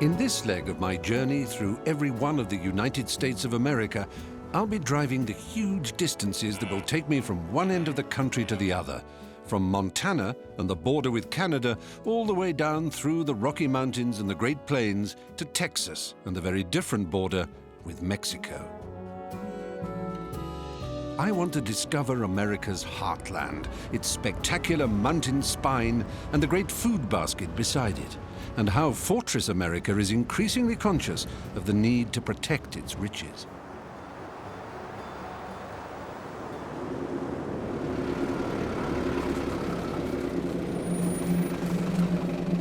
In this leg of my journey through every one of the United States of America, I'll be driving the huge distances that will take me from one end of the country to the other, from Montana and the border with Canada, all the way down through the Rocky Mountains and the Great Plains to Texas and the very different border with Mexico. I want to discover America's heartland, its spectacular mountain spine and the great food basket beside it, and how Fortress America is increasingly conscious of the need to protect its riches.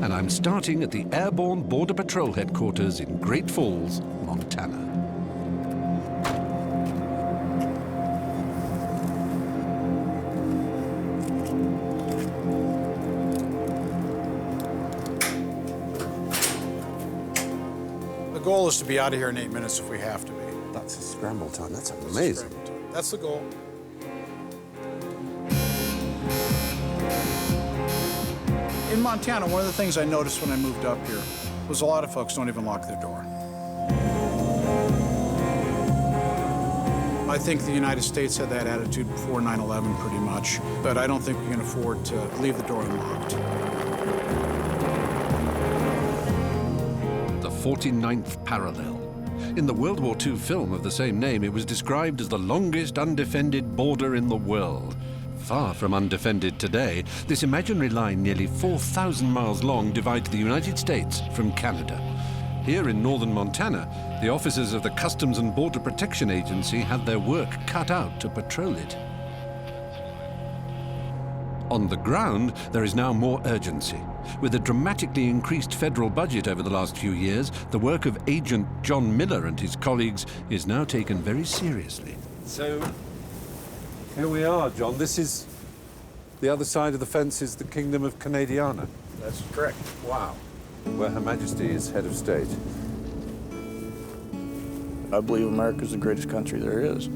And I'm starting at the Airborne Border Patrol headquarters in Great Falls, Montana. The goal is to be out of here in 8 minutes if we have to be. That's a scramble time. That's amazing. That's the goal. In Montana, one of the things I noticed when I moved up here was a lot of folks don't even lock their door. I think the United States had that attitude before 9/11 pretty much, but I don't think we can afford to leave the door unlocked. The 49th parallel. In the World War II film of the same name, it was described as the longest undefended border in the world. Far from undefended today, this imaginary line, nearly 4,000 miles long, divides the United States from Canada. Here in northern Montana, the officers of the Customs and Border Protection Agency had their work cut out to patrol it. On the ground, there is now more urgency. With a dramatically increased federal budget over the last few years, the work of Agent John Miller and his colleagues is now taken very seriously. So, here we are, John. This is the other side of the fence is the Kingdom of Canadiana. That's correct. Wow. Where Her Majesty is head of state. I believe America's the greatest country there is.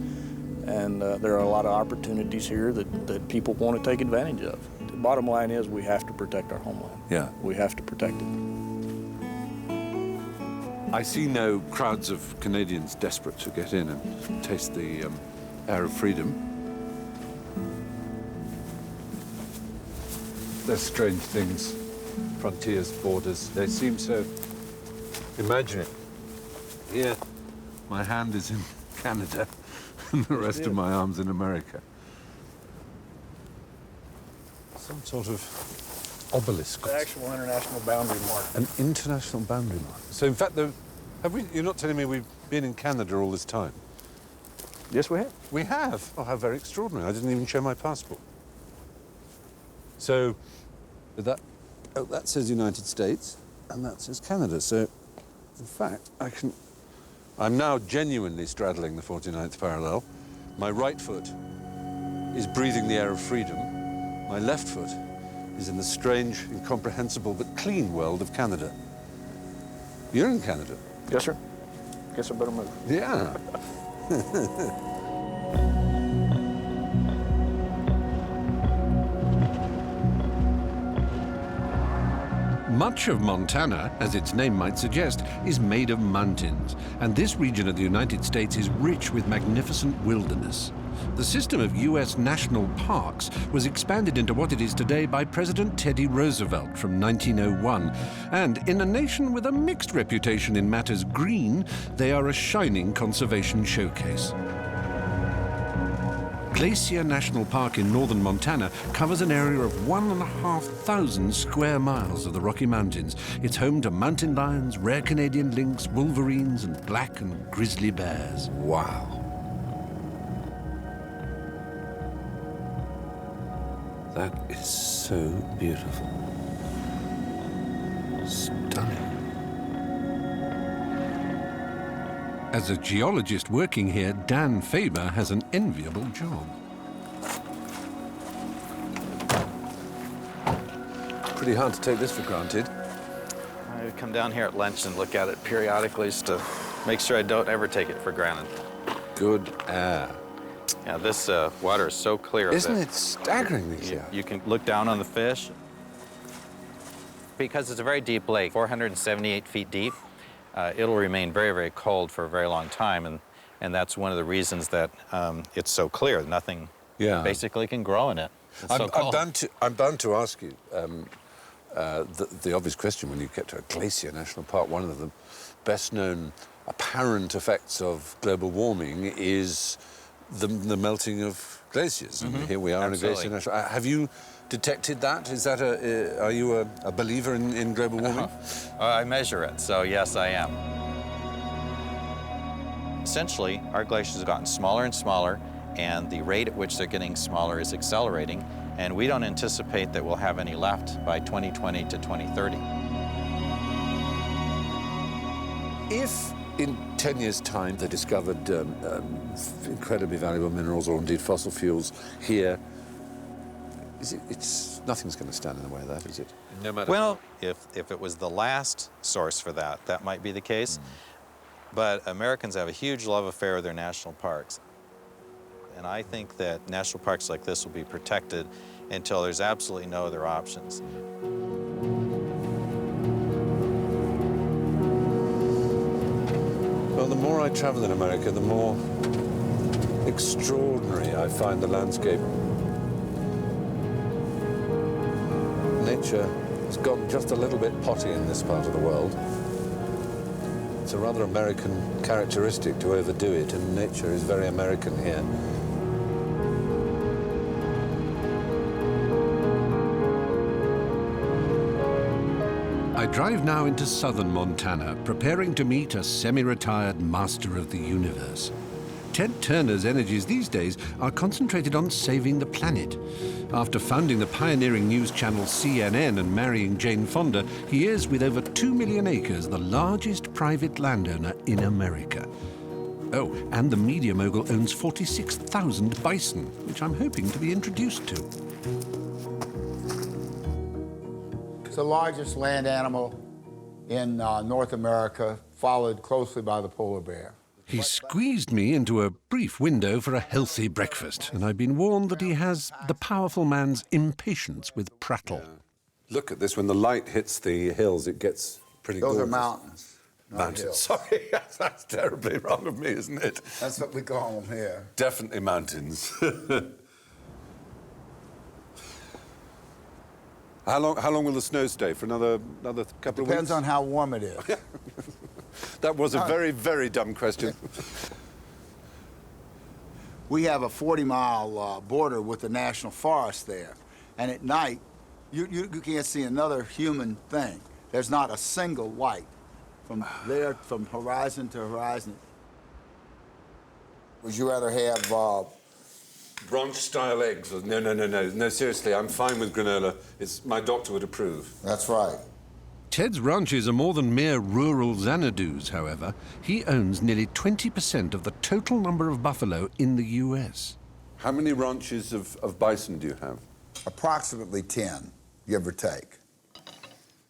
And there are a lot of opportunities here that people want to take advantage of. The bottom line is we have to protect our homeland. Yeah. We have to protect it. I see no crowds of Canadians desperate to get in and taste the air of freedom. There's strange things, frontiers, borders, they seem so imaginary. Here, my hand is in Canada, and the rest of my arm's in America. Some sort of obelisk. The actual international boundary mark. An international boundary mark. So, in fact, you're not telling me we've been in Canada all this time? Yes, we have. We have? Oh, how very extraordinary. I didn't even show my passport. So, that says United States, and that says Canada. So, in fact, I'm now genuinely straddling the 49th parallel. My right foot is breathing the air of freedom. My left foot is in the strange, incomprehensible, but clean world of Canada. You're in Canada? Yes, sir. Guess I better move. Yeah. Much of Montana, as its name might suggest, is made of mountains, and this region of the United States is rich with magnificent wilderness. The system of U.S. national parks was expanded into what it is today by President Teddy Roosevelt from 1901, and in a nation with a mixed reputation in matters green, they are a shining conservation showcase. Glacier National Park in northern Montana covers an area of 1,500 square miles of the Rocky Mountains. It's home to mountain lions, rare Canadian lynx, wolverines, and black and grizzly bears. Wow. That is so beautiful. Stunning. As a geologist working here, Dan Faber has an enviable job. Pretty hard to take this for granted. I come down here at lunch and look at it periodically just to make sure I don't ever take it for granted. Good air. Yeah, this water is so clear. Isn't it staggeringly clear? You can look down on the fish. Because it's a very deep lake, 478 feet deep, it'll remain very, very cold for a very long time, and that's one of the reasons that it's so clear. Nothing basically can grow in it. I'm bound to ask you the obvious question when you get to a Glacier National Park. One of the best-known apparent effects of global warming is the melting of glaciers. And here we are in a Glacier National Park. Have you detected that? Is that are you a believer in global warming? I measure it, so yes, I am. Essentially, our glaciers have gotten smaller and smaller, and the rate at which they're getting smaller is accelerating, and we don't anticipate that we'll have any left by 2020 to 2030. If in 10 years' time they discovered incredibly valuable minerals or indeed fossil fuels here, nothing's going to stand in the way of that, is it? No matter. Well, if it was the last source for that, that might be the case. But Americans have a huge love affair with their national parks. And I think that national parks like this will be protected until there's absolutely no other options. Well, the more I travel in America, the more extraordinary I find the landscape. Nature has gone just a little bit potty in this part of the world. It's a rather American characteristic to overdo it, and nature is very American here. I drive now into southern Montana, preparing to meet a semi-retired master of the universe. Ted Turner's energies these days are concentrated on saving the planet. After founding the pioneering news channel CNN and marrying Jane Fonda, he is, with over 2 million acres, the largest private landowner in America. Oh, and the media mogul owns 46,000 bison, which I'm hoping to be introduced to. It's the largest land animal in North America, followed closely by the polar bear. He squeezed me into a brief window for a healthy breakfast, and I've been warned that he has the powerful man's impatience with prattle. Look at this, when the light hits the hills, it gets pretty gorgeous. Those are mountains. Mountains, sorry, that's terribly wrong of me, isn't it? That's what we call them here. Definitely mountains. How long will the snow stay? For another couple of weeks? Depends on how warm it is. That was a very, very dumb question. We have a 40-mile border with the national forest there, and at night, you can't see another human thing. There's not a single light from there, from horizon to horizon. Would you rather have Branch-style eggs? No, seriously, I'm fine with granola. My doctor would approve. That's right. Ted's ranches are more than mere rural Xanadus, however. He owns nearly 20% of the total number of buffalo in the U.S. How many ranches of bison do you have? Approximately 10, give or take.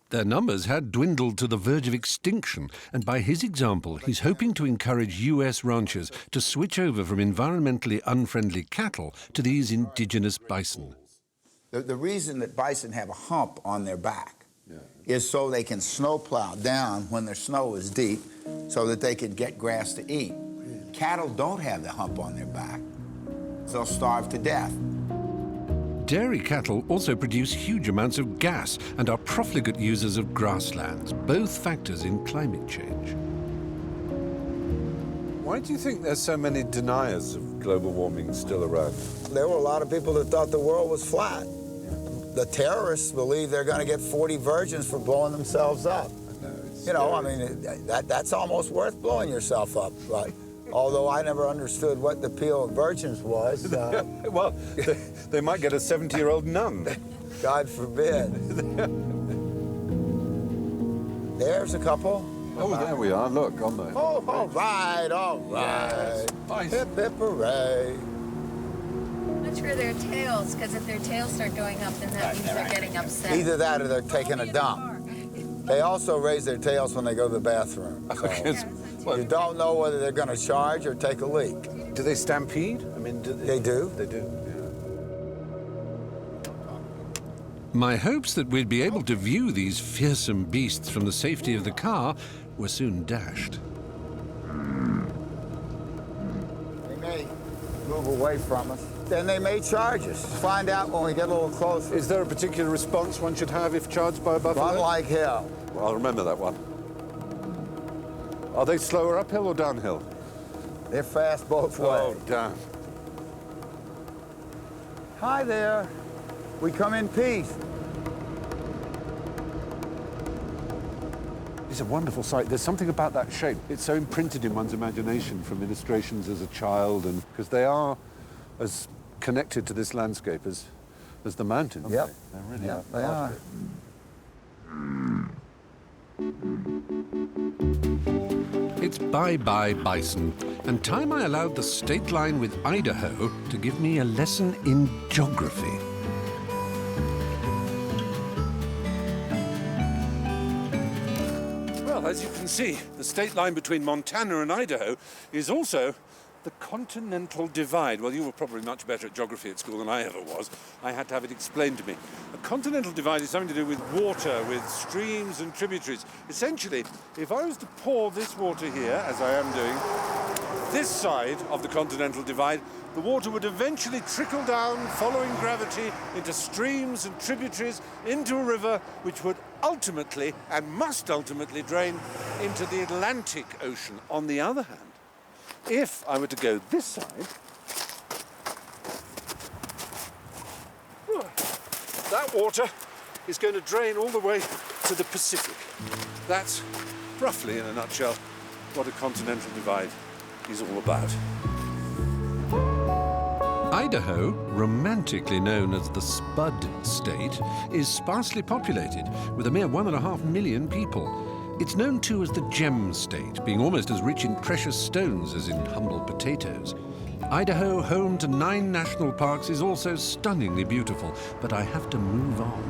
Their numbers had dwindled to the verge of extinction, and by his example, he's hoping to encourage U.S. ranchers to switch over from environmentally unfriendly cattle to these indigenous bison. The reason that bison have a hump on their back is so they can snowplow down when their snow is deep so that they can get grass to eat. Cattle don't have the hump on their back. They'll starve to death. Dairy cattle also produce huge amounts of gas and are profligate users of grasslands, both factors in climate change. Why do you think there's so many deniers of global warming still around? There were a lot of people that thought the world was flat. The terrorists believe they're going to get 40 virgins for blowing themselves up. That's almost worth blowing yourself up. Right? Although I never understood what the appeal of virgins was. Well, they might get a 70-year-old nun. God forbid. There's a couple. Oh, there we are. Look, on the... Oh, all right. Yes. Hip, hip, hooray. Much for their tails, because if their tails start going up, then that means they're getting upset. Either that or they're taking a dump. They also raise their tails when they go to the bathroom. So you don't know whether they're going to charge or take a leak. Do they stampede? I mean, they do. They do, yeah. My hopes that we'd be able to view these fearsome beasts from the safety of the car were soon dashed. They may move away from us. Then they may charge us. Find out when we get a little closer. Is there a particular response one should have if charged by a buffalo? Run like hell. Well, I'll remember that one. Are they slower uphill or downhill? They're fast both ways. Oh, damn. Hi there. We come in peace. It's a wonderful sight. There's something about that shape. It's so imprinted in one's imagination from illustrations as a child, and because they are as connected to this landscape as the mountains. Yep. They really Yep, they are. It's bye-bye bison, and time I allowed the state line with Idaho to give me a lesson in geography. Well, as you can see, the state line between Montana and Idaho is also the Continental Divide. Well, you were probably much better at geography at school than I ever was. I had to have it explained to me. A Continental Divide is something to do with water, with streams and tributaries. Essentially, if I was to pour this water here, as I am doing, this side of the Continental Divide, the water would eventually trickle down, following gravity, into streams and tributaries, into a river, which would ultimately, and must ultimately, drain into the Atlantic Ocean. On the other hand, if I were to go this side, that water is going to drain all the way to the Pacific. That's roughly, in a nutshell, what a continental divide is all about. Idaho, romantically known as the Spud State, is sparsely populated, with a mere 1.5 million people. It's known too as the Gem State, being almost as rich in precious stones as in humble potatoes. Idaho, home to 9 national parks, is also stunningly beautiful, but I have to move on.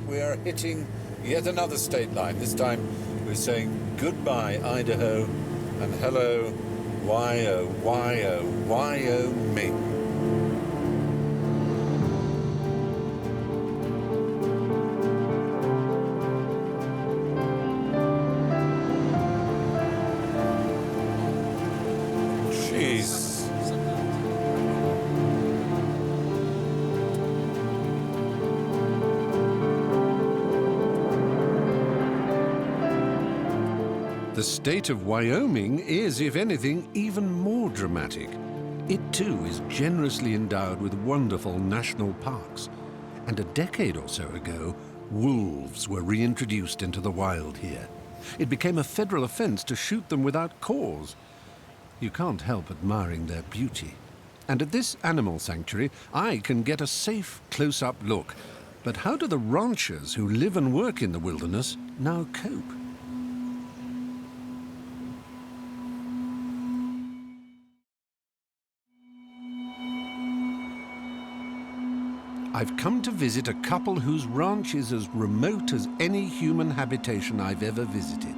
We are hitting yet another state line. This time we're saying goodbye, Idaho, and hello, Wyoming. The state of Wyoming is, if anything, even more dramatic. It too is generously endowed with wonderful national parks. And a decade or so ago, wolves were reintroduced into the wild here. It became a federal offense to shoot them without cause. You can't help admiring their beauty. And at this animal sanctuary, I can get a safe, close-up look. But how do the ranchers who live and work in the wilderness now cope? I've come to visit a couple whose ranch is as remote as any human habitation I've ever visited.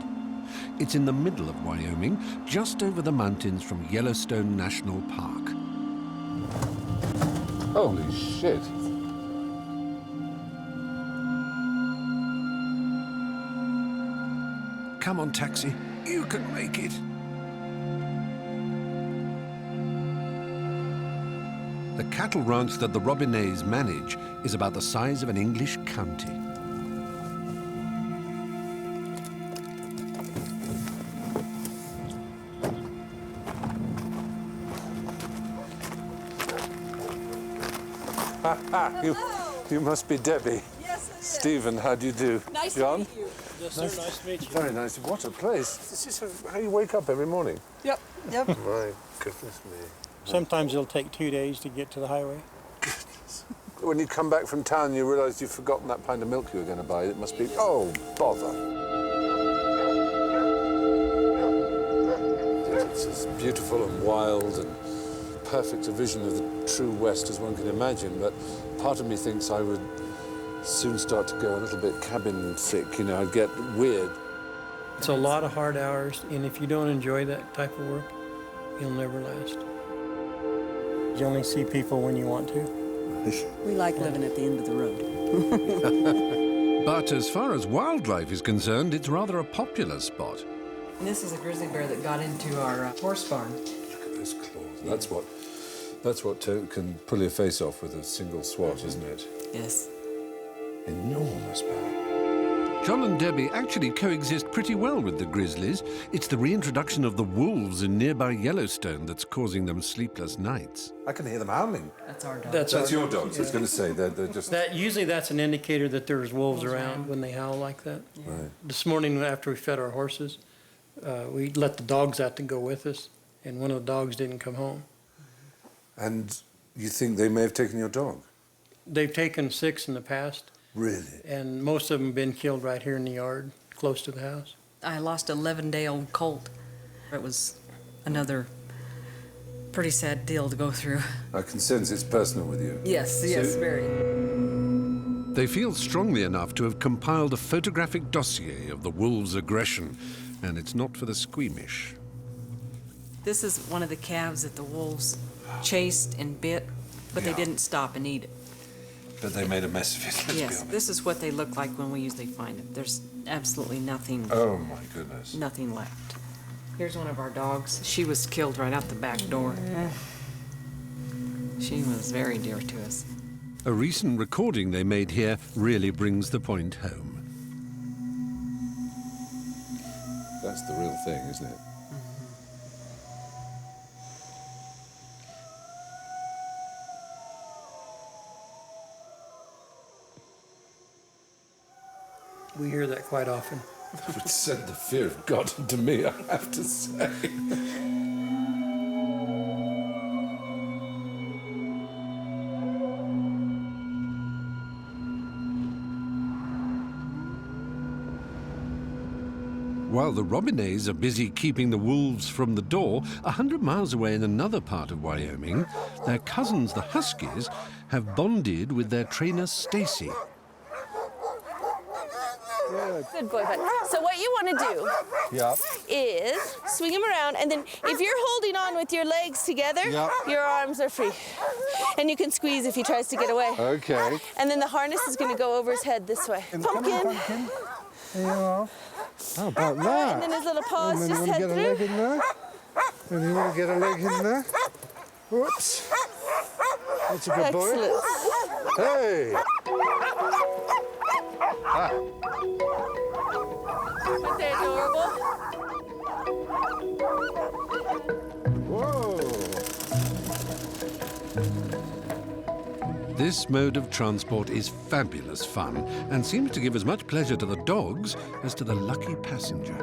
It's in the middle of Wyoming, just over the mountains from Yellowstone National Park. Holy shit. Come on, taxi. You can make it. The cattle ranch that the Robinets manage is about the size of an English county. You must be Debbie. Yes, it is. Stephen, how do you do? Nice John? to meet you. Yes, sir. Nice to meet you. Very nice. What a place. This is how you wake up every morning. Yep. My goodness me. Sometimes it'll take 2 days to get to the highway. When you come back from town, you realise you've forgotten that pint of milk you were going to buy. It must be, oh, bother. It's as beautiful and wild and perfect a vision of the true West as one can imagine, but part of me thinks I would soon start to go a little bit cabin sick, you know, I'd get weird. It's a lot of hard hours, and if you don't enjoy that type of work, you'll never last. You only see people when you want to. We like living at the end of the road. But as far as wildlife is concerned, it's rather a popular spot. And this is a grizzly bear that got into our horse barn. Look at those claws. That's what can pull your face off with a single swat, isn't it? Yes. Enormous bear. John and Debbie actually coexist pretty well with the grizzlies. It's the reintroduction of the wolves in nearby Yellowstone that's causing them sleepless nights. I can hear them howling. That's our dog. That's your dogs. I was going to say they're just. Usually that's an indicator that there's wolves around when they howl like that. Yeah. Right. This morning after we fed our horses, we let the dogs out to go with us, and one of the dogs didn't come home. And you think they may have taken your dog? They've taken 6 in the past. Really? And most of them have been killed right here in the yard, close to the house. I lost an 11-day-old colt. It was another pretty sad deal to go through. I can sense it's personal with you. Yes, very. They feel strongly enough to have compiled a photographic dossier of the wolves' aggression, and it's not for the squeamish. This is one of the calves that the wolves chased and bit, but they didn't stop and eat it. But they made a mess of it, let's be Yes, honest. this is what they look like when we usually find them. There's absolutely nothing, Oh, my goodness. nothing left. Here's one of our dogs. She was killed right out the back door. She was very dear to us. A recent recording they made here really brings the point home. That's the real thing, isn't it? We hear that quite often. It would send the fear of God into me, I have to say. While the Robinets are busy keeping the wolves from the door, 100 miles away in another part of Wyoming, their cousins, the Huskies, have bonded with their trainer, Stacy. Good boy, bud. So what you want to do is swing him around, and then if you're holding on with your legs together, your arms are free. And you can squeeze if he tries to get away. Okay. And then the harness is going to go over his head this way. Pumpkin. There you are. How about And that? then his little paws And then just you want head to get a leg through. in there. And you want to get a leg in there. Whoops. That's a good boy. Excellent. Hey. Aren't they adorable? Whoa. This mode of transport is fabulous fun and seems to give as much pleasure to the dogs as to the lucky passenger.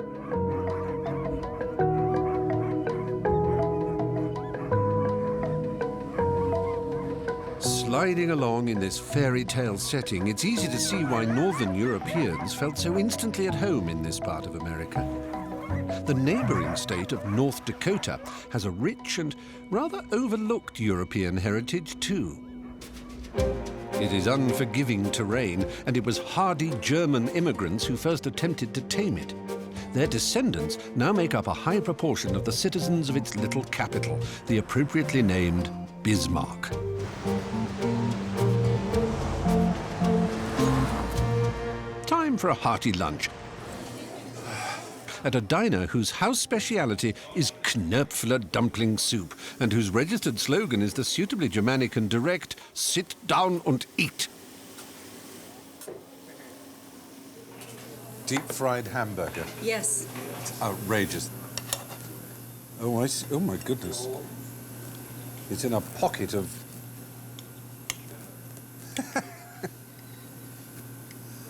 Sliding along in this fairy tale setting, it's easy to see why Northern Europeans felt so instantly at home in this part of America. The neighboring state of North Dakota has a rich and rather overlooked European heritage too. It is unforgiving terrain, and it was hardy German immigrants who first attempted to tame it. Their descendants now make up a high proportion of the citizens of its little capital, the appropriately named Bismarck. Time for a hearty lunch at a diner whose house speciality is Knöpfler dumpling soup and whose registered slogan is the suitably Germanic and direct, "Sit down and eat." Deep-fried hamburger. Yes. It's outrageous. Oh, I see. Oh, my goodness. It's in a pocket of...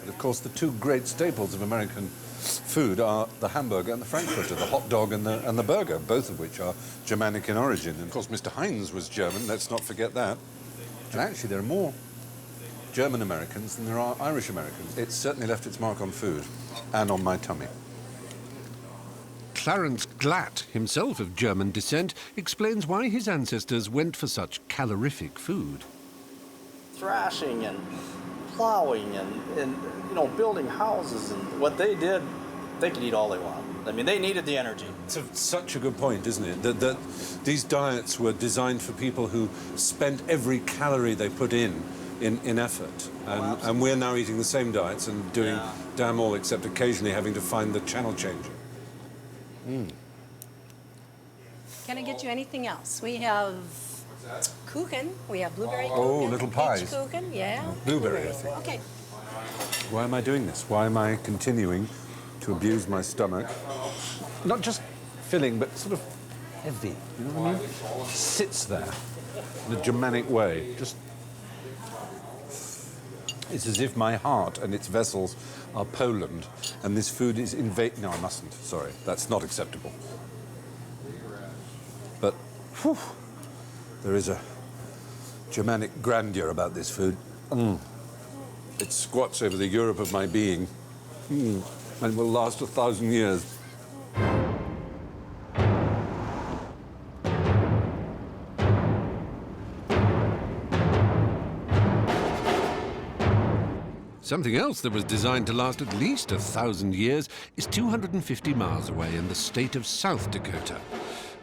And of course, the two great staples of American food are the hamburger and the frankfurter, the hot dog and the burger, both of which are Germanic in origin. And of course, Mr. Heinz was German, let's not forget that. And actually, there are more German Americans than there are Irish Americans. It's certainly left its mark on food and on my tummy. Clarence Glatt, himself of German descent, explains why his ancestors went for such calorific food. Thrashing and plowing and you know, building houses, and what they did, they could eat all they want. I mean, they needed the energy. It's such a good point, isn't it? That these diets were designed for people who spent every calorie they put in in effort. And we're now eating the same diets and doing damn all except occasionally having to find the channel changer. Can I get you anything else? We have kuchen. We have blueberry kuchen. Oh, little pies. Peach kuchen, yeah. Blueberry, I think. Okay. Why am I doing this? Why am I continuing to abuse my stomach? Not just filling, but sort of heavy, you know what I mean? Sits there in a Germanic way. Just, it's as if my heart and its vessels are Poland, and this food is No, I mustn't. Sorry, that's not acceptable. But, whew, there is a Germanic grandeur about this food. It squats over the Europe of my being, and will last 1,000 years. Something else that was designed to last at least 1,000 years is 250 miles away in the state of South Dakota.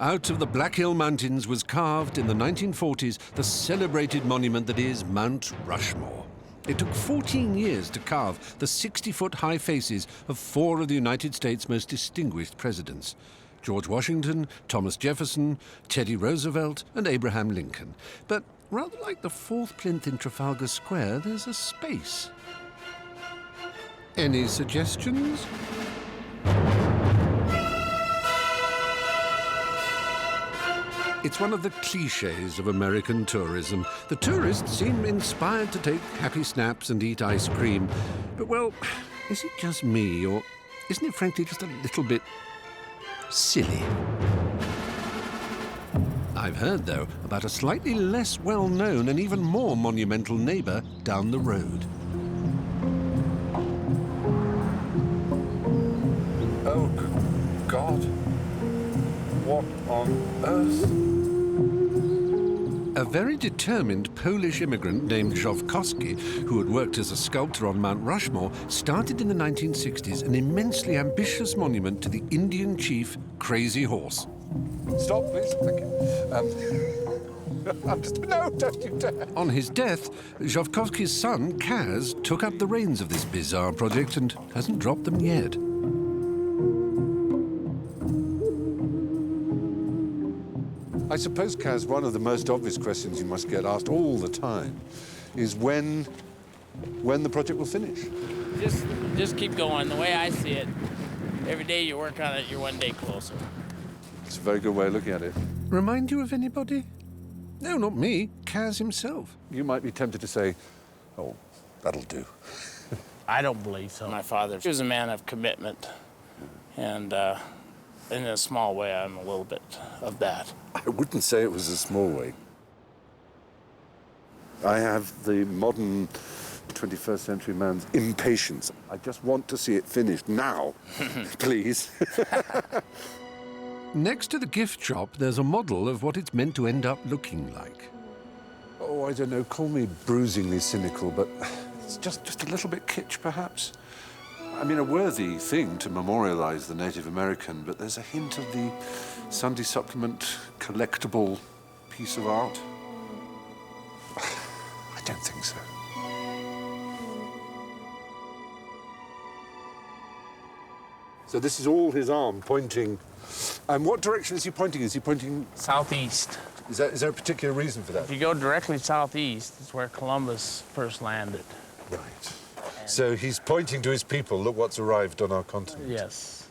Out of the Black Hill Mountains was carved in the 1940s the celebrated monument that is Mount Rushmore. It took 14 years to carve the 60-foot-high faces of 4 of the United States' most distinguished presidents: George Washington, Thomas Jefferson, Teddy Roosevelt, and Abraham Lincoln. But rather like the 4th plinth in Trafalgar Square, there's a space. Any suggestions? It's one of the cliches of American tourism. The tourists seem inspired to take happy snaps and eat ice cream. But, well, is it just me, or isn't it frankly just a little bit silly? I've heard, though, about a slightly less well-known and even more monumental neighbour down the road. Oh, God. What on earth? A very determined Polish immigrant named Żowkowski, who had worked as a sculptor on Mount Rushmore, started in the 1960s an immensely ambitious monument to the Indian chief Crazy Horse. Stop, please. Thank you. No, don't you dare. On his death, Żowkowski's son, Kaz, took up the reins of this bizarre project and hasn't dropped them yet. I suppose, Kaz, one of the most obvious questions you must get asked all the time is when the project will finish. Just keep going. The way I see it, every day you work on it, you're one day closer. It's a very good way of looking at it. Remind you of anybody? No, not me. Kaz himself. You might be tempted to say, oh, that'll do. I don't believe so. My father, he was a man of commitment, and in a small way, I'm a little bit of that. I wouldn't say it was a small way. I have the modern 21st century man's impatience. I just want to see it finished now, please. Next to the gift shop, there's a model of what it's meant to end up looking like. Oh, I don't know, call me bruisingly cynical, but it's just a little bit kitsch, perhaps. I mean, a worthy thing to memorialize the Native American, but there's a hint of the Sunday supplement collectible piece of art. I don't think so. So this is all his arm pointing. And what direction is he pointing? Is he pointing southeast? Is there a particular reason for that? If you go directly southeast, it's where Columbus first landed. Right. So he's pointing to his people, look what's arrived on our continent. Yes.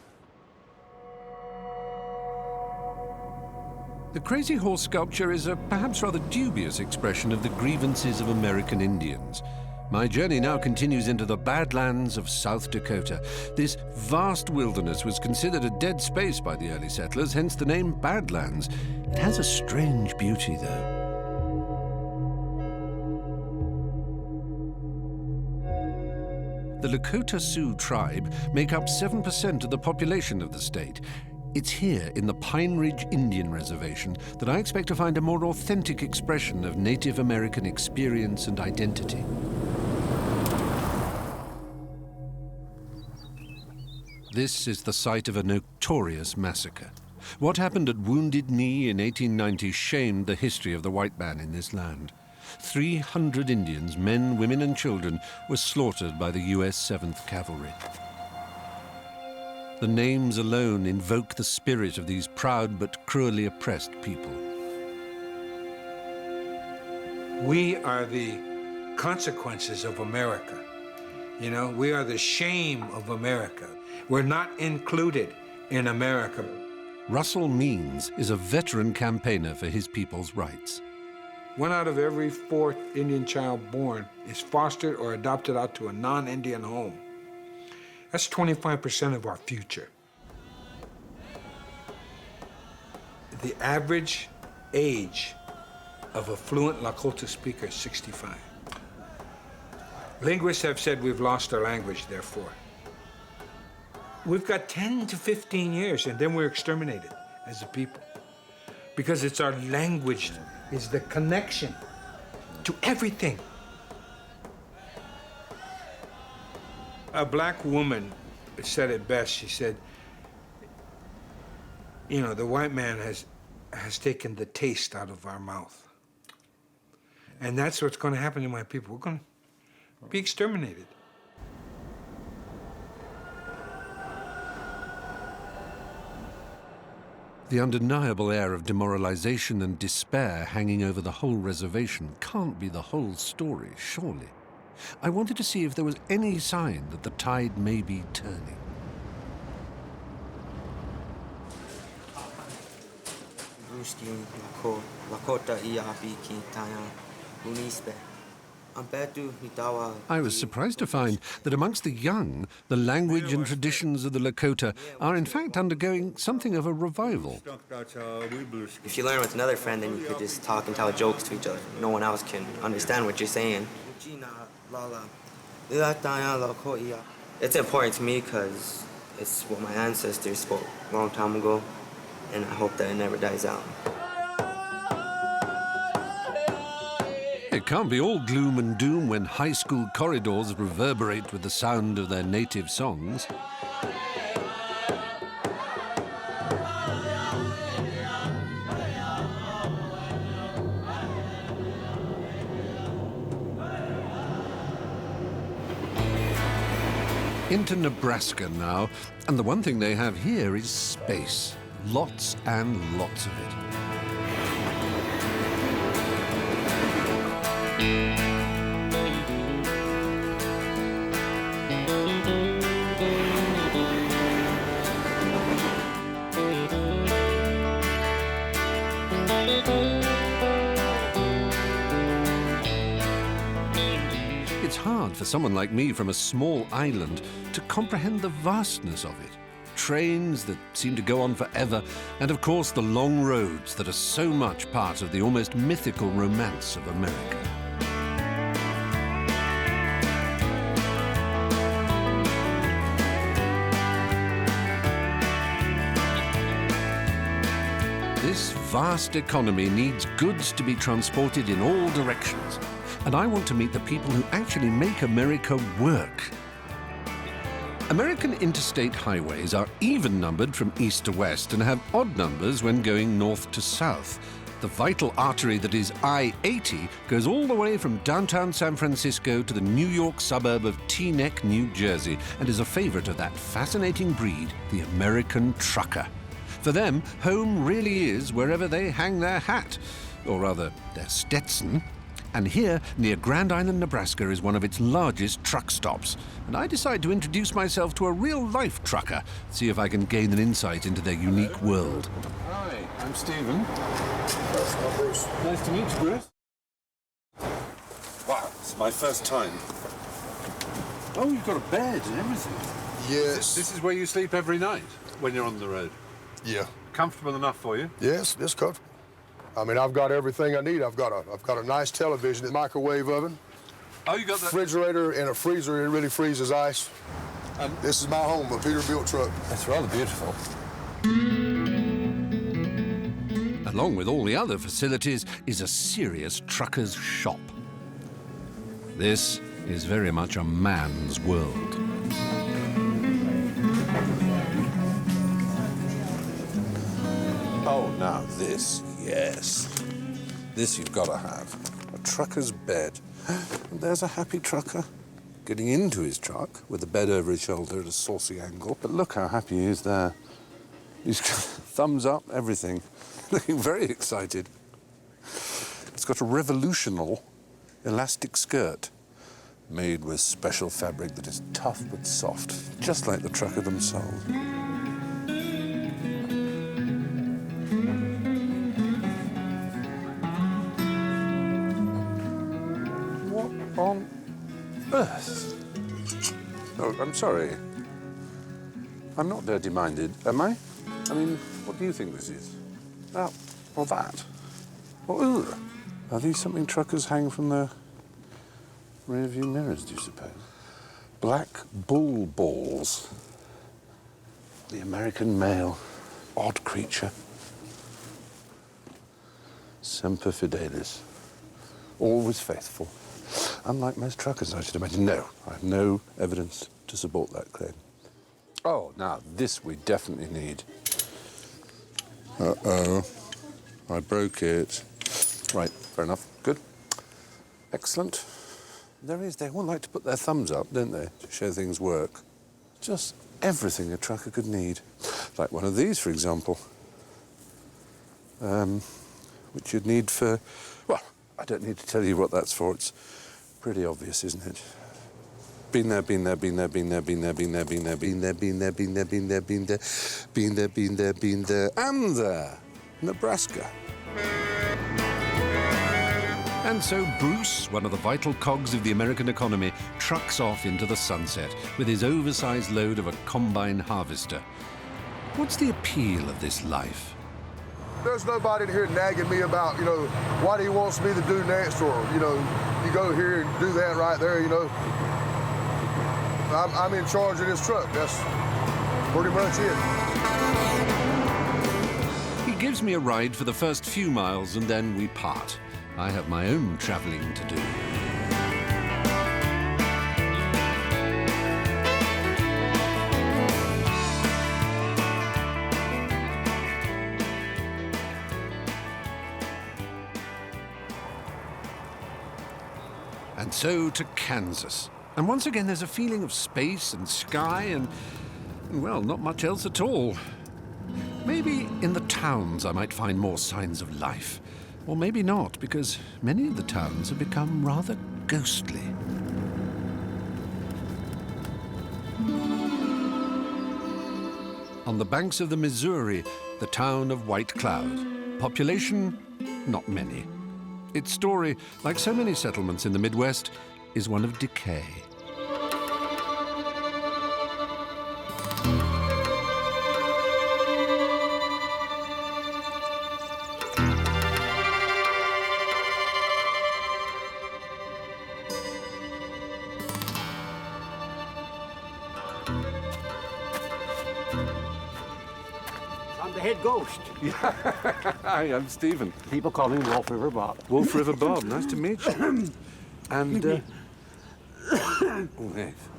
The Crazy Horse sculpture is a perhaps rather dubious expression of the grievances of American Indians. My journey now continues into the Badlands of South Dakota. This vast wilderness was considered a dead space by the early settlers, hence the name Badlands. It has a strange beauty, though. The Lakota Sioux tribe make up 7% of the population of the state. It's here, in the Pine Ridge Indian Reservation, that I expect to find a more authentic expression of Native American experience and identity. This is the site of a notorious massacre. What happened at Wounded Knee in 1890 shamed the history of the white man in this land. 300 Indians, men, women and children, were slaughtered by the US 7th Cavalry. The names alone invoke the spirit of these proud but cruelly oppressed people. We are the consequences of America. You know, we are the shame of America. We're not included in America. Russell Means is a veteran campaigner for his people's rights. 1 out of every 4th Indian child born is fostered or adopted out to a non-Indian home. That's 25% of our future. The average age of a fluent Lakota speaker is 65. Linguists have said we've lost our language, therefore. We've got 10 to 15 years, and then we're exterminated as a people. Because it's our language, is the connection to everything. A black woman said it best. She said, you know, the white man has taken the taste out of our mouth. And that's what's going to happen to my people. We're going to be exterminated. The undeniable air of demoralization and despair hanging over the whole reservation can't be the whole story, surely. I wanted to see if there was any sign that the tide may be turning. I was surprised to find that amongst the young, the language and traditions of the Lakota are in fact undergoing something of a revival. If you learn with another friend, then you could just talk and tell jokes to each other. No one else can understand what you're saying. It's important to me because it's what my ancestors spoke a long time ago, and I hope that it never dies out. It can't be all gloom and doom when high school corridors reverberate with the sound of their native songs. Into Nebraska now, and the one thing they have here is space. Lots and lots of it. It's hard for someone like me from a small island to comprehend the vastness of it. Trains that seem to go on forever, and of course the long roads that are so much part of the almost mythical romance of America. This vast economy needs goods to be transported in all directions, and I want to meet the people who actually make America work. American interstate highways are even-numbered from east to west and have odd numbers when going north to south. The vital artery that is I-80 goes all the way from downtown San Francisco to the New York suburb of Teaneck, New Jersey, and is a favorite of that fascinating breed, the American trucker. For them, home really is wherever they hang their hat, or rather, their Stetson. And here, near Grand Island, Nebraska, is one of its largest truck stops. And I decide to introduce myself to a real-life trucker, see if I can gain an insight into their unique world. Hi, I'm Stephen. Bruce. Nice to meet you, Bruce. Wow, it's my first time. Oh, you've got a bed and everything. Yes. This is where you sleep every night when you're on the road? Yeah. Comfortable enough for you? Yes, it's comfortable. I mean, I've got everything I need. I've got a nice television, a microwave oven. Oh, you got that? Refrigerator and a freezer. It really freezes ice. This is my home, a Peterbilt truck. That's rather beautiful. Along with all the other facilities is a serious trucker's shop. This is very much a man's world. Oh, now this, yes. This you've got to have. A trucker's bed. And there's a happy trucker getting into his truck with the bed over his shoulder at a saucy angle. But look how happy he is there. He's got thumbs up, everything. Looking very excited. It's got a revolutional elastic skirt made with special fabric that is tough but soft, just like the trucker themselves. What on earth? Oh, I'm sorry. I'm not dirty-minded, am I? I mean, what do you think this is? That or that? Or, ugh. Are these something truckers hang from the rear-view mirrors, do you suppose? Black bull balls. The American male. Odd creature. Semper fidelis. Always faithful. Unlike most truckers, I should imagine. No, I have no evidence to support that claim. Oh, now, this we definitely need. Uh-oh. I broke it. Right, fair enough. Good. Excellent. There is. They all like to put their thumbs up, don't they, to show things work. Just everything a trucker could need. Like one of these, for example. Which you'd need for... Well, I don't need to tell you what that's for. It's pretty obvious, isn't it? Been there, been there, been there, been there, been there, been there, been there, been there, been there, been there, been there, been there, been there, been there, been there, and there. Nebraska. And so Bruce, one of the vital cogs of the American economy, trucks off into the sunset with his oversized load of a combine harvester. What's the appeal of this life? There's nobody in here nagging me about, what he wants me to do next, or, you go here and do that right there, I'm in charge of this truck. That's pretty much it. He gives me a ride for the first few miles and then we part. I have my own traveling to do. And so to Kansas. And once again, there's a feeling of space and sky and, well, not much else at all. Maybe in the towns I might find more signs of life. Or maybe not, because many of the towns have become rather ghostly. On the banks of the Missouri, the town of White Cloud. Population, not many. Its story, like so many settlements in the Midwest, is one of decay. I'm the head ghost. Hi, I'm Stephen. People call me Wolf River Bob. Wolf River Bob, nice to meet you. And,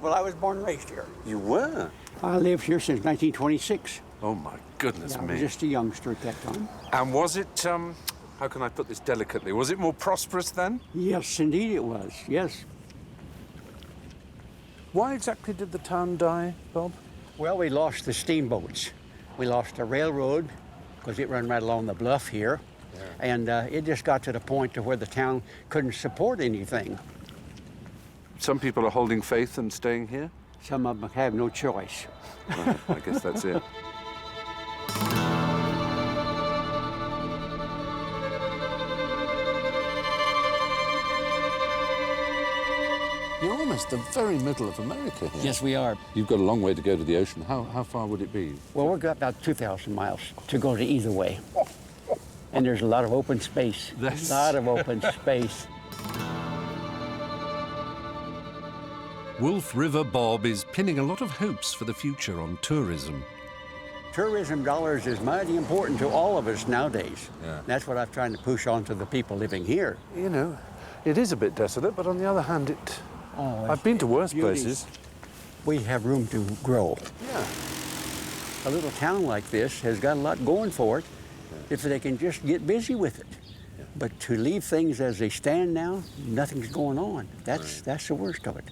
Well, I was born and raised here. You were? I lived here since 1926. Oh, my goodness I me. was just a youngster at that time. And was it, how can I put this delicately, was it more prosperous then? Yes, indeed it was, yes. Why exactly did the town die, Bob? Well, we lost the steamboats. We lost the railroad, because it ran right along the bluff here. Yeah. And it just got to the point to where the town couldn't support anything. Some people are holding faith and staying here? Some of them have no choice. Well, I guess that's it. You're almost the very middle of America here. Yes, we are. You've got a long way to go to the ocean. How far would it be? Well, we've got about 2,000 miles to go to either way. And there's a lot of open space. A lot of open space. Wolf River Bob is pinning a lot of hopes for the future on tourism. Tourism dollars is mighty important to all of us nowadays. Yeah. That's what I'm trying to push on to the people living here. You know, it is a bit desolate, but on the other hand, I've been to worse places. We have room to grow. Yeah. A little town like this has got a lot going for it if they can just get busy with it. But to leave things as they stand now, nothing's going on. That's the worst of it.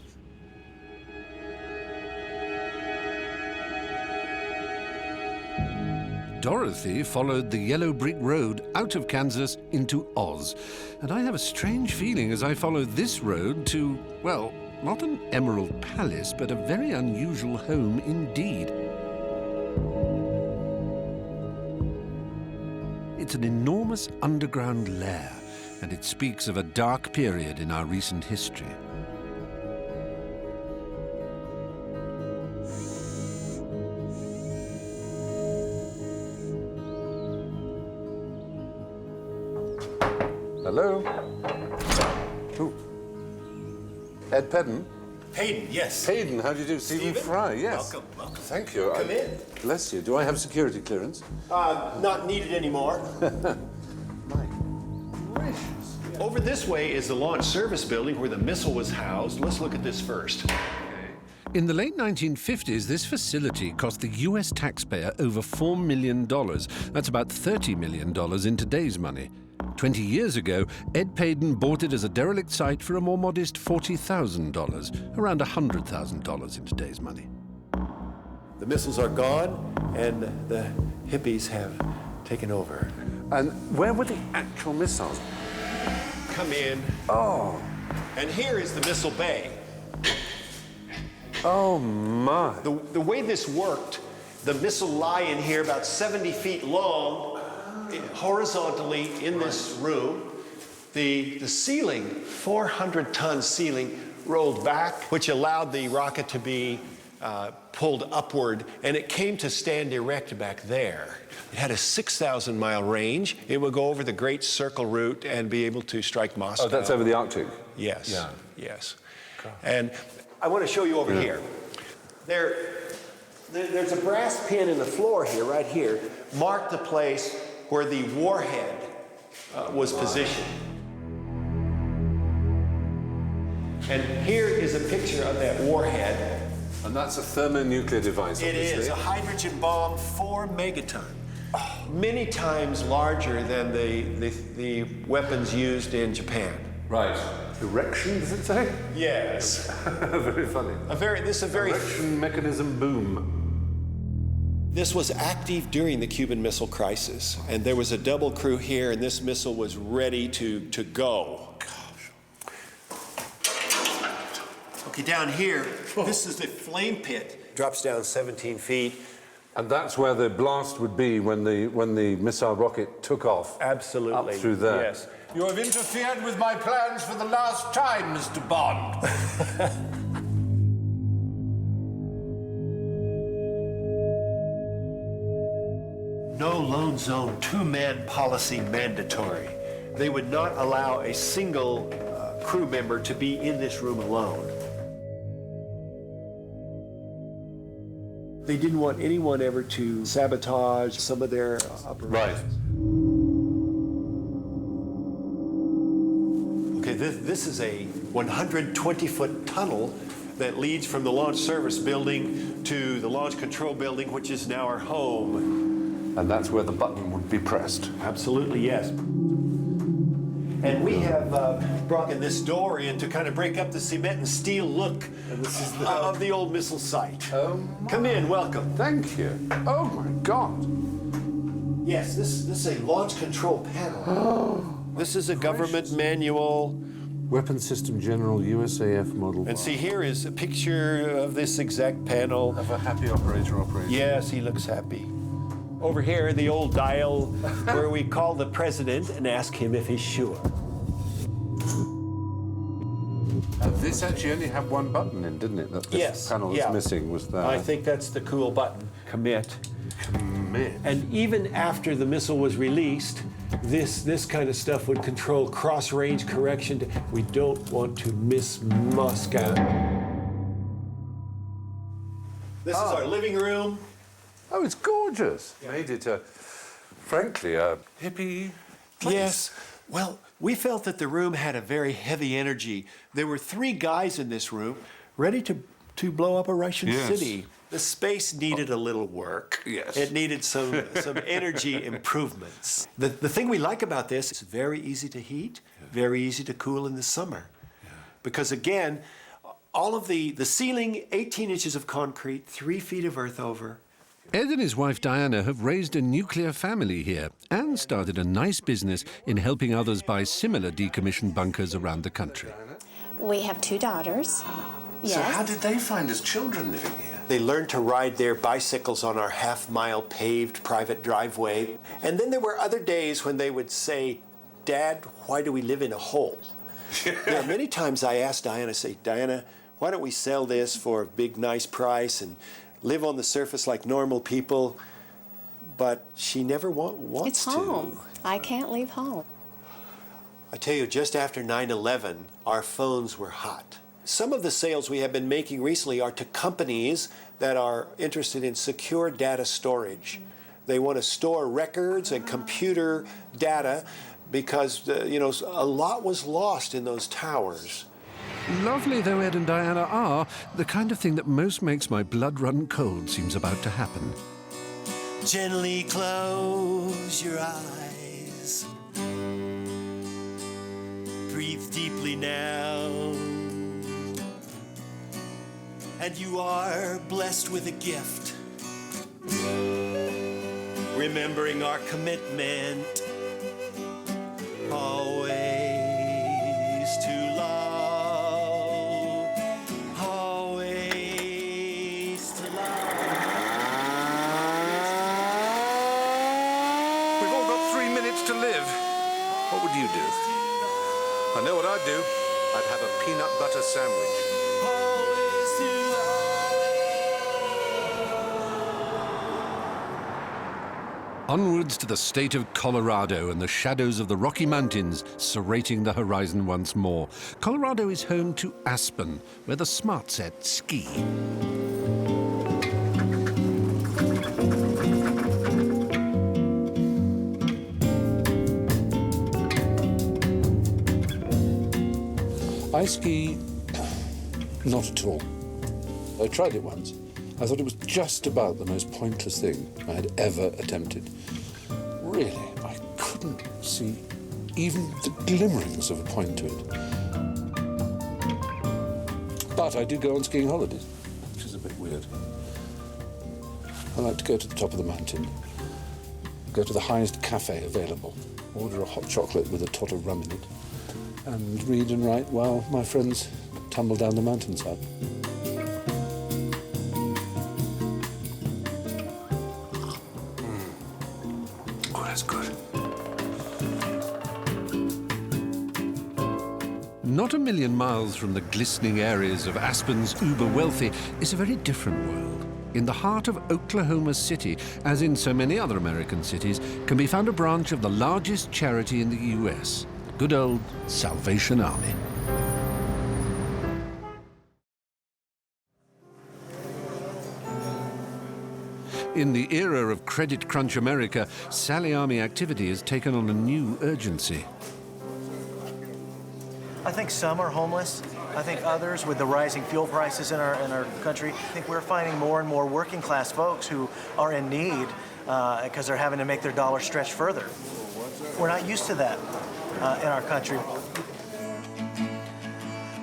Dorothy followed the yellow brick road out of Kansas into Oz. And I have a strange feeling as I follow this road to, well, not an emerald palace, but a very unusual home indeed. It's an enormous underground lair, and it speaks of a dark period in our recent history. Hello? Who? Ed Pedden? Hayden, yes. Hayden, how do you do? Stephen Fry, yes. Welcome, welcome. Thank you. Come in. Bless you. Do I have security clearance? Not needed anymore. Over this way is the launch service building where the missile was housed. Let's look at this first. In the late 1950s, this facility cost the US taxpayer over $4 million. That's about $30 million in today's money. 20 years ago, Ed Pedden bought it as a derelict site for a more modest $40,000, around $100,000 in today's money. The missiles are gone, and the hippies have taken over. And where were the actual missiles? Come in. Oh. And here is the missile bay. Oh, my. The way this worked, the missile lie in here about 70 feet long, horizontally in this room. The ceiling, 400-ton ceiling, rolled back, which allowed the rocket to be pulled upward, and it came to stand erect back there. It had a 6,000-mile range. It would go over the Great Circle route and be able to strike Moscow. Oh, that's over the Arctic? Yes. Yeah. Yes. God. And I want to show you over here. There's a brass pin in the floor here, right here, marked the place where the warhead was positioned. And here is a picture of that warhead. And that's a thermonuclear device, It obviously. is a hydrogen bomb, 4 megaton. Many times larger than the weapons used in Japan. Right. Erection, does it say? Yes. Very funny. This is a very erection mechanism boom. This was active during the Cuban Missile Crisis, and there was a double crew here, and this missile was ready to go. Okay, down here, this is the flame pit. Drops down 17 feet. And that's where the blast would be when the missile rocket took off. Absolutely. Up through there. Yes. You have interfered with my plans for the last time, Mr. Bond. No lone zone, two-man policy mandatory. They would not allow a single crew member to be in this room alone. They didn't want anyone ever to sabotage some of their operations. Right. Okay, this is a 120-foot tunnel that leads from the launch service building to the launch control building, which is now our home. And that's where the button would be pressed. Absolutely, yes. And we have brought in this door in to kind of break up the cement and steel look of the old missile site. Come in, welcome. Thank you. Oh my God. Yes, this is a launch control panel. This is a government manual. Weapon System General, USAF model. And see, here is a picture of this exact panel. Of a happy operator operating. Yes, he looks happy. Over here, the old dial where we call the president and ask him if he's sure. This actually only had one button in, didn't it? That this Yes. panel that's missing was that. I think that's the cool button. Commit. Commit. And even after the missile was released, this kind of stuff would control cross-range correction. We don't want to miss Moscow. This is our living room. Oh, it's gorgeous. Yeah. Made it, frankly, a hippie place. Yes. Well, we felt that the room had a very heavy energy. There were 3 guys in this room ready to to blow up a Russian Yes. city. The space needed a little work. Yes. It needed some energy improvements. The thing we like about this, it's very easy to heat, very easy to cool in the summer. Because again, all of the ceiling, 18 inches of concrete, 3 feet of earth over. Ed and his wife Diana have raised a nuclear family here and started a nice business in helping others buy similar decommissioned bunkers around the country. We have 2 daughters. Yes. So how did they find us children living here? They learned to ride their bicycles on our half-mile paved private driveway. And then there were other days when they would say, "Dad, why do we live in a hole?" There are many times I asked Diana, say, "Diana, why don't we sell this for a big, nice price and live on the surface like normal people?" But she never wants It's to. home. I can't leave home. I tell you, just after 9/11, our phones were hot. Some of the sales we have been making recently are to companies that are interested in secure data storage. They want to store records and computer data because, a lot was lost in those towers. Lovely though Ed and Diana are, the kind of thing that most makes my blood run cold seems about to happen. Gently close your eyes. Breathe deeply now. And you are blessed with a gift. Remembering our commitment. Always to love. Always to love. We've all got 3 minutes to live. What would you do? I know what I'd do. I'd have a peanut butter sandwich. Onwards to the state of Colorado and the shadows of the Rocky Mountains serrating the horizon once more. Colorado is home to Aspen, where the smart set ski. I ski not at all. I tried it once. I thought it was just about the most pointless thing I had ever attempted. Really, I couldn't see even the glimmerings of a point to it. But I do go on skiing holidays, which is a bit weird. I like to go to the top of the mountain, go to the highest cafe available, order a hot chocolate with a tot of rum in it, and read and write while my friends tumble down the mountainside. Oh, that's good. Not a million miles from the glistening areas of Aspen's uber-wealthy is a very different world. In the heart of Oklahoma City, as in so many other American cities, can be found a branch of the largest charity in the U.S., the good old Salvation Army. In the era of credit crunch America, Sally Army activity has taken on a new urgency. I think some are homeless. I think others, with the rising fuel prices in our country, I think we're finding more and more working class folks who are in need because they're having to make their dollar stretch further. We're not used to that in our country.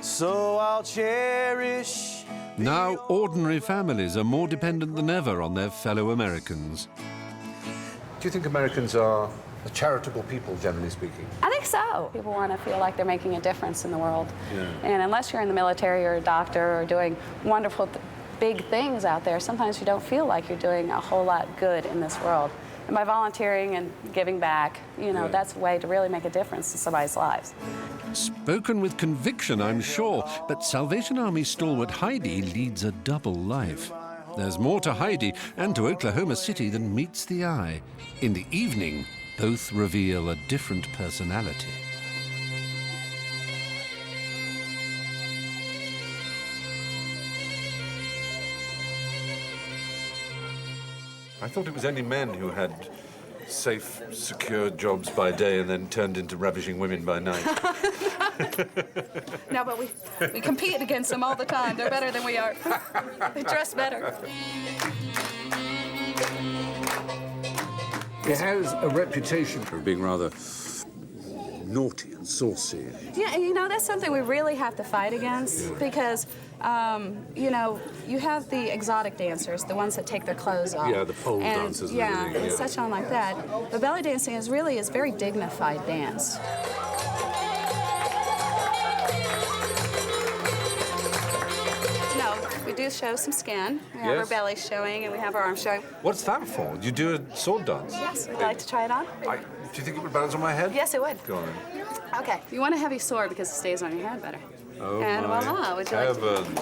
So I'll cherish. Now, ordinary families are more dependent than ever on their fellow Americans. Do you think Americans are a charitable people, generally speaking? I think so. People want to feel like they're making a difference in the world. Yeah. And unless you're in the military or a doctor or doing wonderful, big things out there, sometimes you don't feel like you're doing a whole lot good in this world. And by volunteering and giving back, that's a way to really make a difference in somebody's lives. Spoken with conviction, I'm sure, but Salvation Army stalwart Heidi leads a double life. There's more to Heidi and to Oklahoma City than meets the eye. In the evening, both reveal a different personality. I thought it was only men who had safe, secure jobs by day and then turned into ravishing women by night. No, but we compete against them all the time. They're better than we are. They dress better. It has a reputation for being rather naughty and saucy. Yeah, you know, that's something we really have to fight against because, you know, you have the exotic dancers, the ones that take their clothes off. Yeah, the pole dancers and yeah, everything. and such on like that. But belly dancing is very dignified dance. We do show some skin. We have our belly showing and we have our arms showing. What's that for? You do a sword dance? Yes, would you like to try it on? Do you think it would balance on my head? Yes, it would. Go on. Okay, you want a heavy sword because it stays on your head better. Oh, and my voila, would you like heavens.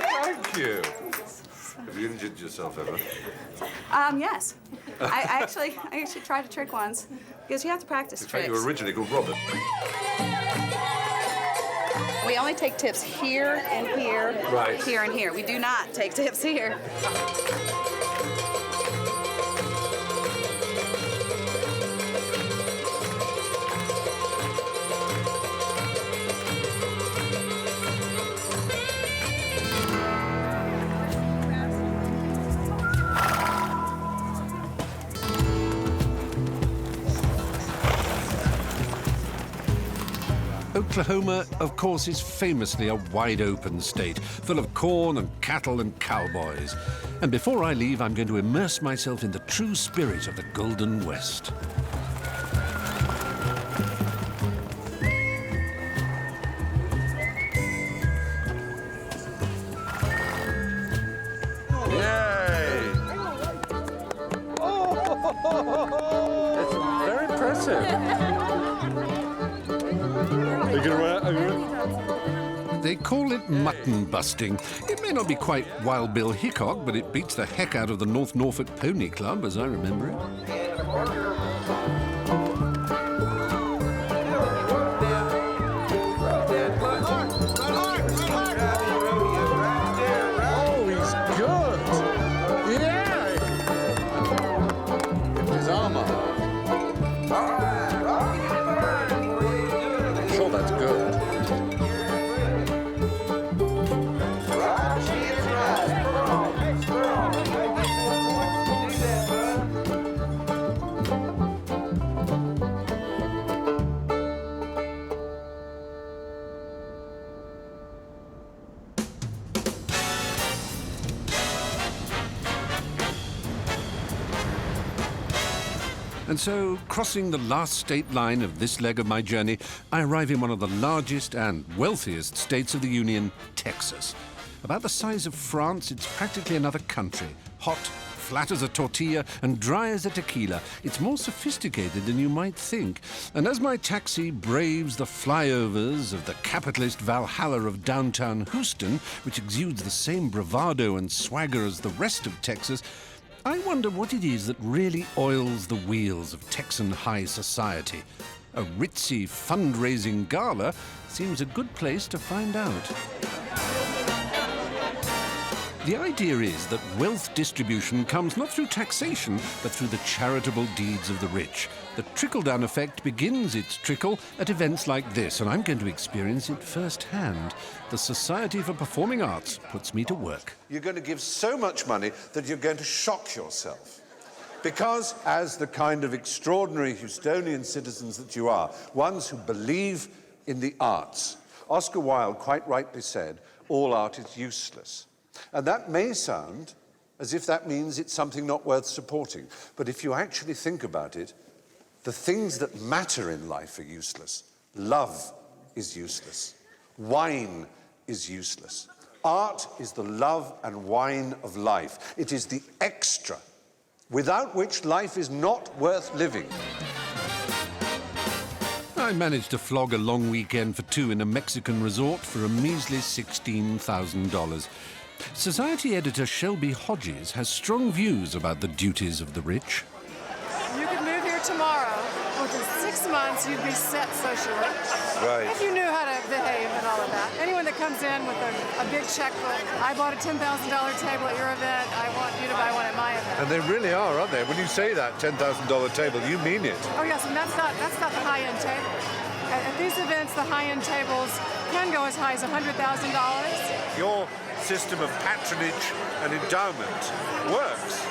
Thank you. Have you injured yourself ever? Yes. I actually tried a trick once because you have to practice In fact, tricks. you were originally called Robert. We only take tips here and here, Right. here and here. We do not take tips here. Oklahoma, of course, is famously a wide-open state, full of corn and cattle and cowboys. And before I leave, I'm going to immerse myself in the true spirit of the Golden West. Yay! It's very impressive. They call it mutton busting. It may not be quite Wild Bill Hickok, but it beats the heck out of the North Norfolk Pony Club, as I remember it. Oh, he's good. Yeah. His armor. I'm sure that's good. And so, crossing the last state line of this leg of my journey, I arrive in one of the largest and wealthiest states of the Union, Texas. About the size of France, it's practically another country. Hot, flat as a tortilla, and dry as a tequila. It's more sophisticated than you might think. And as my taxi braves the flyovers of the capitalist Valhalla of downtown Houston, which exudes the same bravado and swagger as the rest of Texas, I wonder what it is that really oils the wheels of Texan high society. A ritzy fundraising gala seems a good place to find out. The idea is that wealth distribution comes not through taxation, but through the charitable deeds of the rich. The trickle-down effect begins its trickle at events like this, and I'm going to experience it firsthand. The Society for Performing Arts puts me to work. You're going to give so much money that you're going to shock yourself. Because, as the kind of extraordinary Houstonian citizens that you are, ones who believe in the arts, Oscar Wilde quite rightly said, all art is useless. And that may sound as if that means it's something not worth supporting. But if you actually think about it, the things that matter in life are useless. Love is useless. Wine is useless. Art is the love and wine of life. It is the extra, without which life is not worth living. I managed to flog a long weekend for two in a Mexican resort for a measly $16,000. Society editor Shelby Hodges has strong views about the duties of the rich. You could move here tomorrow. Within 6 months, you'd be set socially. Right. If you knew how to behave and all of that. Anyone that comes in with a big checkbook, I bought a $10,000 table at your event, I want you to buy one at my event. And they really are, aren't they? When you say that $10,000 table, you mean it. Oh yes, and that's not the high-end table. At these events, the high-end tables can go as high as $100,000. Your system of patronage and endowment works.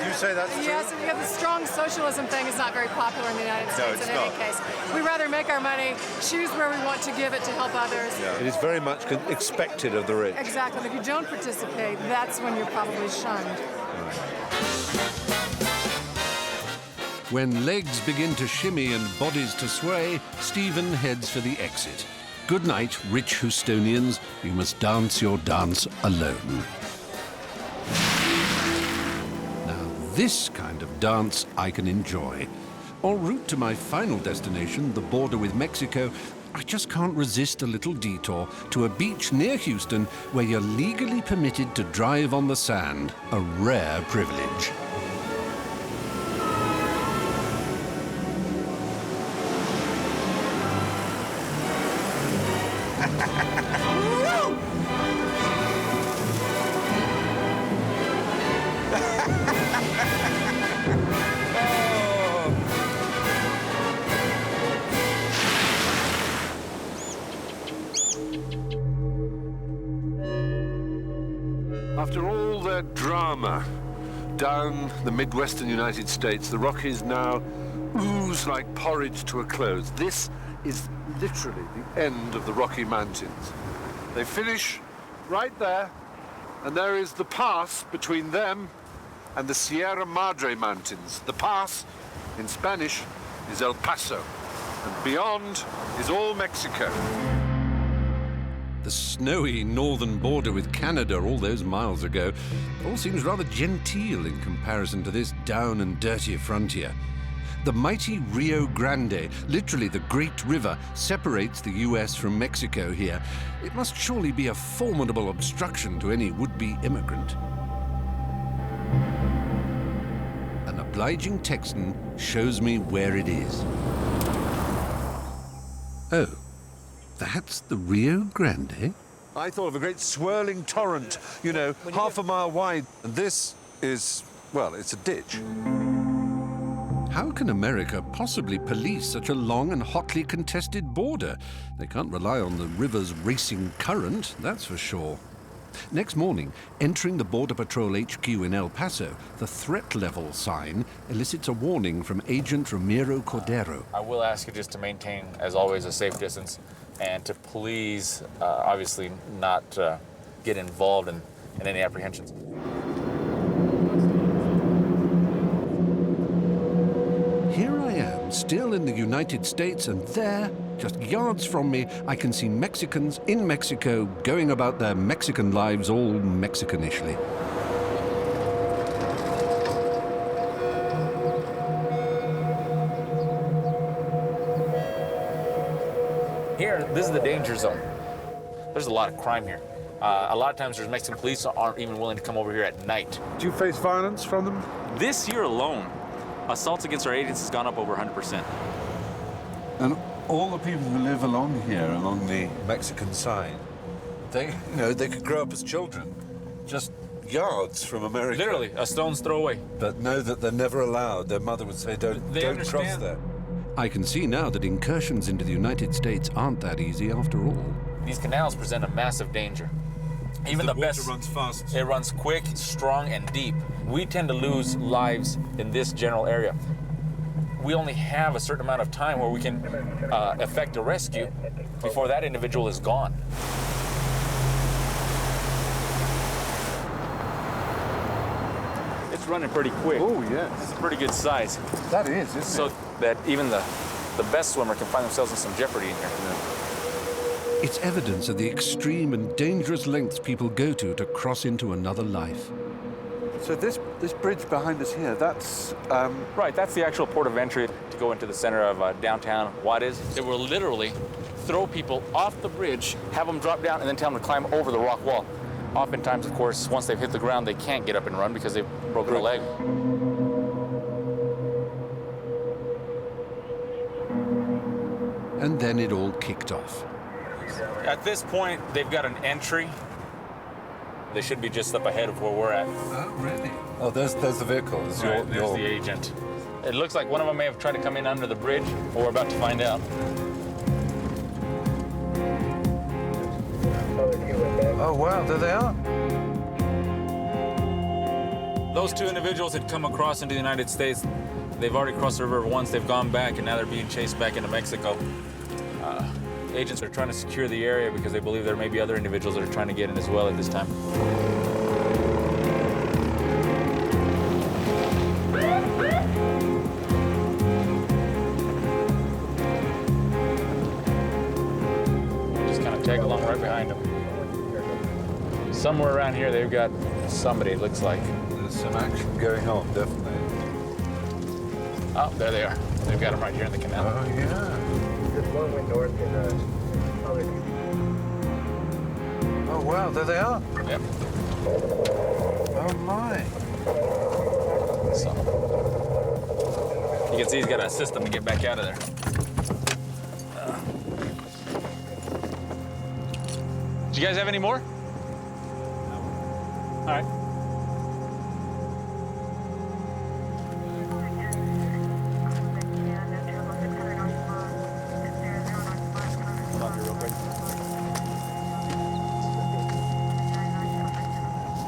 You say that's true? Yes, and the strong socialism thing is not very popular in the United States in any case. We rather make our money, choose where we want to give it to help others. Yeah. It is very much expected of the rich. Exactly. And if you don't participate, that's when you're probably shunned. When legs begin to shimmy and bodies to sway, Stephen heads for the exit. Good night, rich Houstonians. You must dance your dance alone. Now, this kind of dance I can enjoy. En route to my final destination, the border with Mexico, I just can't resist a little detour to a beach near Houston where you're legally permitted to drive on the sand, a rare privilege. After all their drama down the Midwestern United States, the Rockies now ooze like porridge to a close. This is literally the end of the Rocky Mountains. They finish right there, and there is the pass between them and the Sierra Madre Mountains. The pass, in Spanish, is El Paso, and beyond is all Mexico. The snowy northern border with Canada all those miles ago all seems rather genteel in comparison to this down and dirty frontier. The mighty Rio Grande, literally the Great River, separates the US from Mexico here. It must surely be a formidable obstruction to any would-be immigrant. An obliging Texan shows me where it is. Oh. That's the Rio Grande? I thought of a great swirling torrent, you know, half a mile wide. And this is, well, it's a ditch. How can America possibly police such a long and hotly contested border? They can't rely on the river's racing current, that's for sure. Next morning, entering the Border Patrol HQ in El Paso, the threat level sign elicits a warning from Agent Ramiro Cordero. I will ask you just to maintain, as always, a safe distance and to please, obviously, not get involved in any apprehensions. Here I am, still in the United States, and there, just yards from me, I can see Mexicans in Mexico going about their Mexican lives all Mexicanishly. Here, this is the danger zone. There's a lot of crime here. A lot of times there's Mexican police aren't even willing to come over here at night. Do you face violence from them? This year alone, assaults against our agents has gone up over 100%. And all the people who live along here, along the Mexican side, they could grow up as children, just yards from America. Literally, a stone's throw away. But know that they're never allowed. Their mother would say, don't cross there. I can see now that incursions into the United States aren't that easy after all. These canals present a massive danger. Even the best runs fast. It runs quick, strong, and deep. We tend to lose lives in this general area. We only have a certain amount of time where we can effect a rescue before that individual is gone. It's running pretty quick. Oh, yes. It's a pretty good size. That is, isn't it? So that even the best swimmer can find themselves in some jeopardy in here. It's evidence of the extreme and dangerous lengths people go to cross into another life. So this bridge behind us here, that's... Right, that's the actual port of entry to go into the center of downtown Juarez. It will literally throw people off the bridge, have them drop down, and then tell them to climb over the rock wall. Oftentimes, of course, once they've hit the ground, they can't get up and run because they've broken a leg. and then it all kicked off. At this point, they've got an entry. They should be just up ahead of where we're at. Oh, really? Oh, there's the vehicle. There's the agent. It looks like one of them may have tried to come in under the bridge, but we're about to find out. Oh, wow, there they are. Those two individuals had come across into the United States. They've already crossed the river once, they've gone back, and now they're being chased back into Mexico. Agents are trying to secure the area because they believe there may be other individuals that are trying to get in as well at this time. Just kind of tag along right behind them. Somewhere around here, they've got somebody, it looks like. There's some action going on, definitely. Oh, there they are. They've got them right here in the canal. Oh, yeah. Just one went north and other. Oh, wow, there they are. Yep. Oh, my. So, you can see he's got to assist them to get back out of there. Do you guys have any more? All right.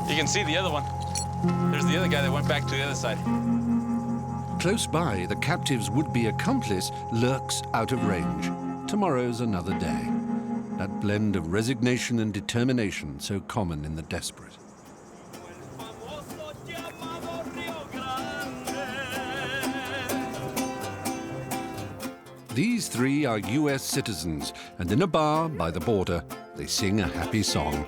You can see the other one. There's the other guy that went back to the other side. Close by, the captive's would-be accomplice lurks out of range. Tomorrow's another day. That blend of resignation and determination so common in the desperate. These three are U.S. citizens, and in a bar by the border, they sing a happy song.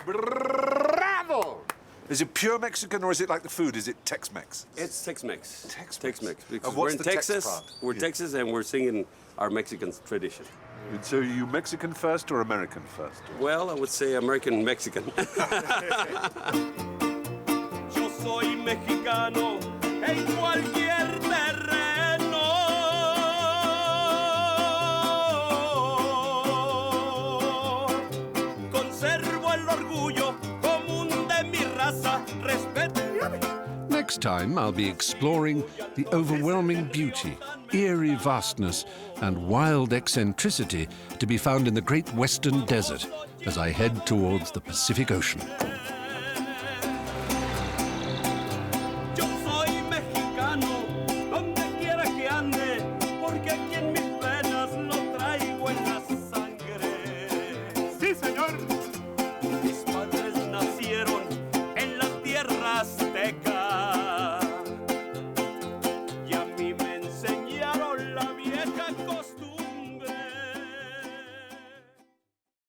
Bravo! Is it pure Mexican or is it like the food? Is it Tex-Mex? It's Tex-Mex. Tex-Mex. Because And we're what's in the Tex Texas. part? We're Texas and we're singing our Mexican tradition. So are you Mexican first or American first? Well, I would say American-Mexican. Yo soy mexicano en cualquier terreno. Conservo el orgullo común de mi raza. Respeto. Next time, I'll be exploring the overwhelming beauty, eerie vastness, and wild eccentricity to be found in the great western desert as I head towards the Pacific Ocean.